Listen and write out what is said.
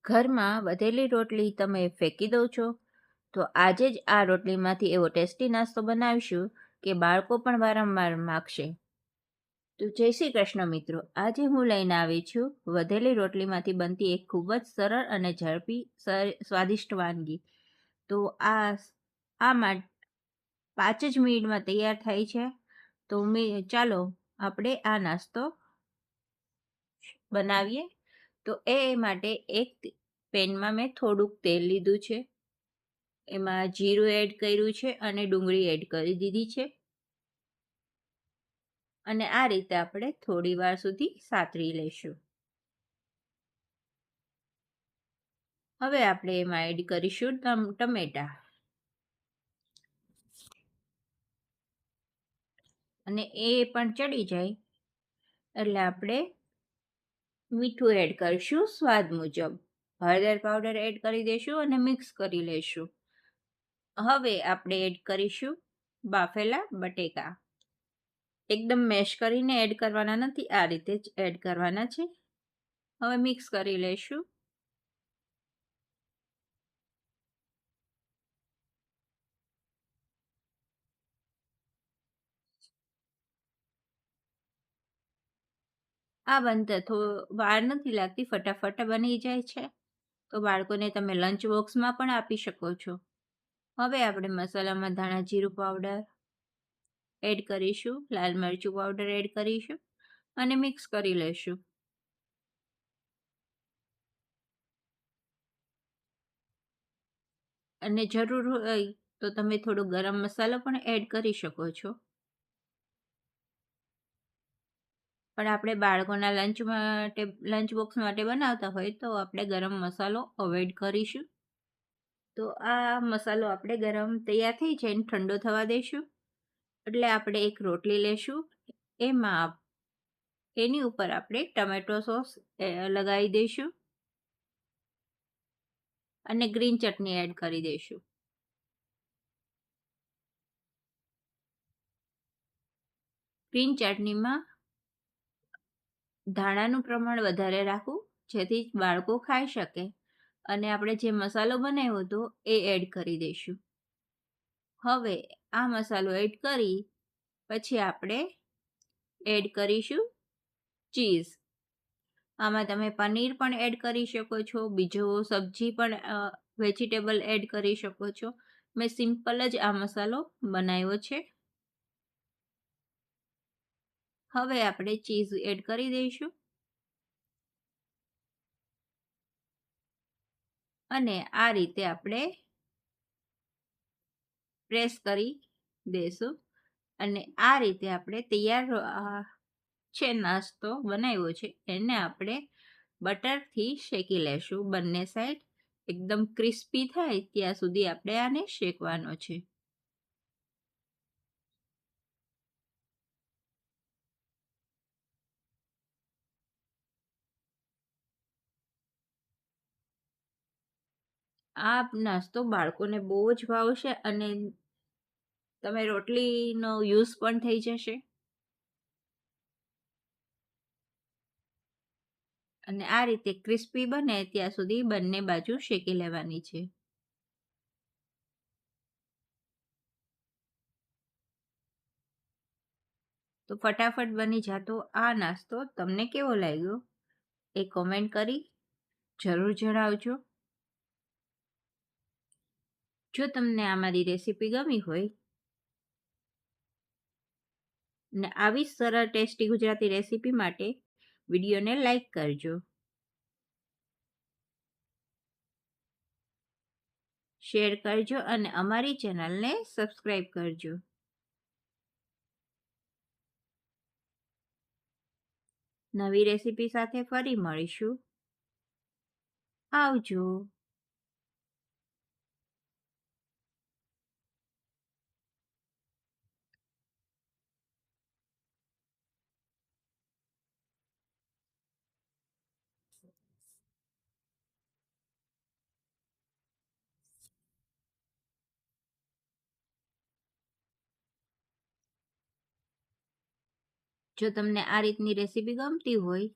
ઘરમાં વધેલી રોટલી તમે ફેંકી દો છો? તો આજે જ આ રોટલીમાંથી એવો ટેસ્ટી નાસ્તો બનાવીશું કે બાળકો પણ વારંવાર માગશે. તો જય શ્રી કૃષ્ણ મિત્રો. આજે હું લઈને આવી છું વધેલી રોટલીમાંથી બનતી એક ખૂબ જ સરળ અને ઝડપી સ્વાદિષ્ટ વાનગી. તો આ 5 જ મિનિટમાં તૈયાર થાય છે. તો ચાલો આપણે આ નાસ્તો બનાવીએ. તો એ માટે એક પેનમાં મેં થોડુંક તેલ લીધું છે. એમાં જીરું એડ કર્યું છે અને ડુંગળી એડ કરી દીધી છે. અને આ રીતે આપણે થોડી વાર સુધી સાતરી લઈશું. હવે આપણે એમાં એડ કરીશું ટમેટા. અને એ પણ ચડી જાય એટલે આપણે મીઠું એડ કરીશું સ્વાદ મુજબ. હળદર પાવડર એડ કરી દઈશું અને મિક્સ કરી લઈશું. હવે આપણે એડ કરીશું બાફેલા બટેકા. એકદમ મેશ કરીને એડ કરવાના નથી, આ રીતે જ એડ કરવાના છે. હવે મિક્સ કરી લઈશું. આ બનતા વાર નથી લાગતી, ફટાફટ બની જાય છે. તો બાળકોને તમે લંચ બોક્સમાં પણ આપી શકો છો. હવે આપણે મસાલામાં ધાણા જીરું પાવડર એડ કરીશું, લાલ મરચું પાવડર એડ કરીશું અને મિક્સ કરી લઈશું. અને જરૂર હોય તો તમે થોડો ગરમ મસાલો પણ એડ કરી શકો છો. પણ આપણે બાળકોના લંચ બોક્સ માટે બનાવતા હોય તો આપણે ગરમ મસાલો અવોઇડ કરીશું. તો આ મસાલો આપણે ગરમ તૈયાર થઈ જાય ઠંડો થવા દઈશું. એટલે આપણે એક રોટલી લેશું. એની ઉપર આપણે ટમેટો સોસ લગાવી દઈશું અને ગ્રીન ચટણી એડ કરી દઈશું. ગ્રીન ચટણીમાં ધાણાનું પ્રમાણ વધારે રાખવું જેથી બાળકો ખાઈ શકે. અને આપણે જે મસાલો બનાવ્યો હતો એ એડ કરી દઈશું. હવે આ મસાલો એડ કરી પછી આપણે એડ કરીશું ચીઝ. આમાં તમે પનીર પણ એડ કરી શકો છો, બીજો સબ્જી પણ વેજીટેબલ એડ કરી શકો છો. મેં સિમ્પલ જ આ મસાલો બનાવ્યો છે. હવે આપણે ચીઝ એડ કરી દઈશું અને આ રીતે આપણે પ્રેસ કરી દઈશું. અને આ રીતે આપણે તૈયાર છે નાસ્તો બનાવ્યો છે એને આપણે બટરથી શેકી લેશું. બંને સાઈડ એકદમ ક્રિસ્પી થાય ત્યાં સુધી આપણે આને શેકવાનો છે. આ નાસ્તો બાળકોને બહુ જ ભાવશે અને તમે રોટલીનો યુઝ પણ થઈ જશે. અને આ રીતે ક્રિસ્પી બને ત્યાં સુધી બંને બાજુ શેકી લેવાની છે. તો ફટાફટ બની જાતો આ નાસ્તો તમને કેવો લાગ્યો એ કોમેન્ટ કરી જરૂર જણાવજો. જો તમને આ મારી રેસીપી ગમી હોય ને આવી સરળ ટેસ્ટી ગુજરાતી રેસીપી માટે વિડીયોને લાઈક કરજો, શેર કરજો અને અમારી ચેનલને સબસ્ક્રાઈબ કરજો. નવી રેસીપી સાથે ફરી મળીશું. આવજો. જો તમને આ રીતની રેસીપી ગમતી હોય